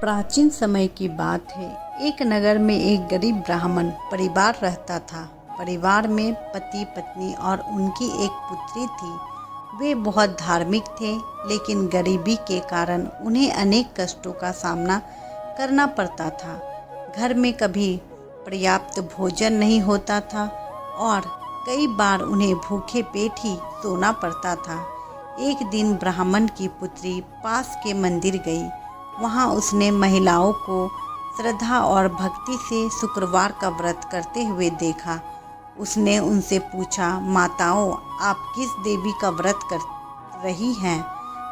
प्राचीन समय की बात है। एक नगर में एक गरीब ब्राह्मण परिवार रहता था। परिवार में पति पत्नी और उनकी एक पुत्री थी। वे बहुत धार्मिक थे, लेकिन गरीबी के कारण उन्हें अनेक कष्टों का सामना करना पड़ता था। घर में कभी पर्याप्त भोजन नहीं होता था और कई बार उन्हें भूखे पेट ही सोना पड़ता था। एक दिन ब्राह्मण की पुत्री पास के मंदिर गई। वहाँ उसने महिलाओं को श्रद्धा और भक्ति से शुक्रवार का व्रत करते हुए देखा। उसने उनसे पूछा, माताओं, आप किस देवी का व्रत कर रही हैं?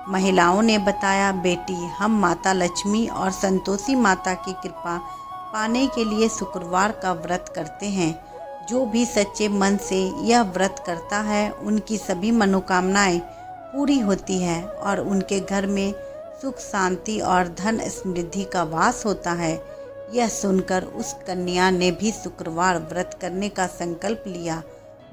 महिलाओं ने बताया, बेटी, हम माता लक्ष्मी और संतोषी माता की कृपा पाने के लिए शुक्रवार का व्रत करते हैं। जो भी सच्चे मन से यह व्रत करता है, उनकी सभी मनोकामनाएं पूरी होती है और उनके घर में सुख शांति और धन समृद्धि का वास होता है। यह सुनकर उस कन्या ने भी शुक्रवार व्रत करने का संकल्प लिया।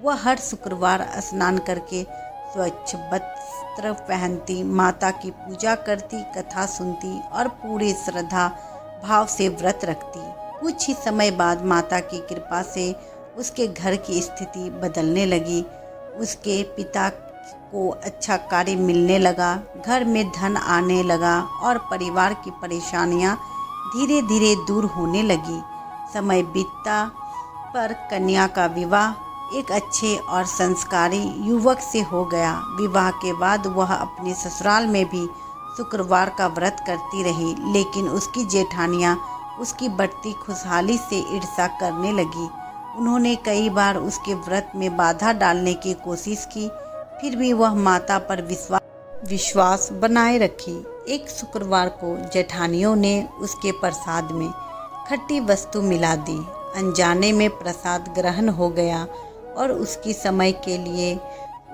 वह हर शुक्रवार स्नान करके स्वच्छ वस्त्र पहनती, माता की पूजा करती, कथा सुनती और पूरे श्रद्धा भाव से व्रत रखती। कुछ ही समय बाद माता की कृपा से उसके घर की स्थिति बदलने लगी। उसके पिता को अच्छा कार्य मिलने लगा, घर में धन आने लगा और परिवार की परेशानियां धीरे धीरे दूर होने लगी। समय बीतता पर कन्या का विवाह एक अच्छे और संस्कारी युवक से हो गया। विवाह के बाद वह अपने ससुराल में भी शुक्रवार का व्रत करती रही, लेकिन उसकी जेठानियां उसकी बढ़ती खुशहाली से ईर्ष्या करने लगी। उन्होंने कई बार उसके व्रत में बाधा डालने की कोशिश की, फिर भी वह माता पर विश्वास बनाए रखी। एक शुक्रवार को जेठानियों ने उसके प्रसाद में खट्टी वस्तु मिला दी। अनजाने में प्रसाद ग्रहण हो गया और उसकी समय के लिए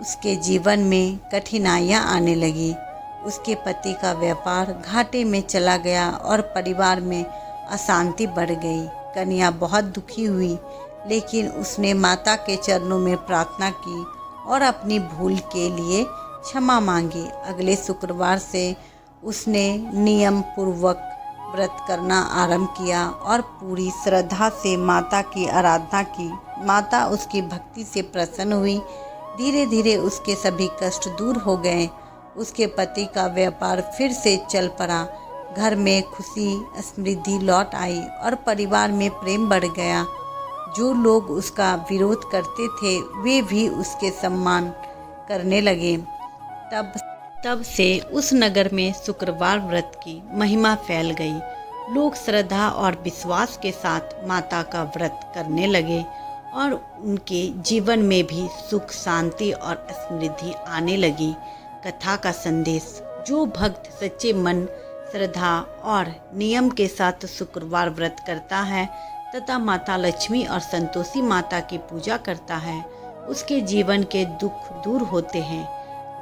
उसके जीवन में कठिनाइयां आने लगी। उसके पति का व्यापार घाटे में चला गया और परिवार में अशांति बढ़ गई। कन्या बहुत दुखी हुई, लेकिन उसने माता के चरणों में प्रार्थना की और अपनी भूल के लिए क्षमा मांगी। अगले शुक्रवार से उसने नियम पूर्वक व्रत करना आरंभ किया और पूरी श्रद्धा से माता की आराधना की। माता उसकी भक्ति से प्रसन्न हुई। धीरे धीरे उसके सभी कष्ट दूर हो गए। उसके पति का व्यापार फिर से चल पड़ा। घर में खुशी समृद्धि लौट आई और परिवार में प्रेम बढ़ गया। जो लोग उसका विरोध करते थे, वे भी उसके सम्मान करने लगे। तब से उस नगर में शुक्रवार व्रत की महिमा फैल गई। लोग श्रद्धा और विश्वास के साथ माता का व्रत करने लगे और उनके जीवन में भी सुख शांति और समृद्धि आने लगी। कथा का संदेश: जो भक्त सच्चे मन, श्रद्धा और नियम के साथ शुक्रवार व्रत करता है तथा माता लक्ष्मी और संतोषी माता की पूजा करता है, उसके जीवन के दुख दूर होते हैं,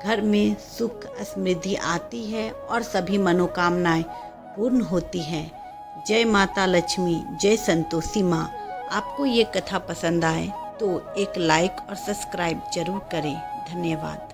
घर में सुख समृद्धि आती है और सभी मनोकामनाएं पूर्ण होती हैं। जय माता लक्ष्मी, जय संतोषी माँ। आपको ये कथा पसंद आए तो एक लाइक और सब्सक्राइब जरूर करें। धन्यवाद।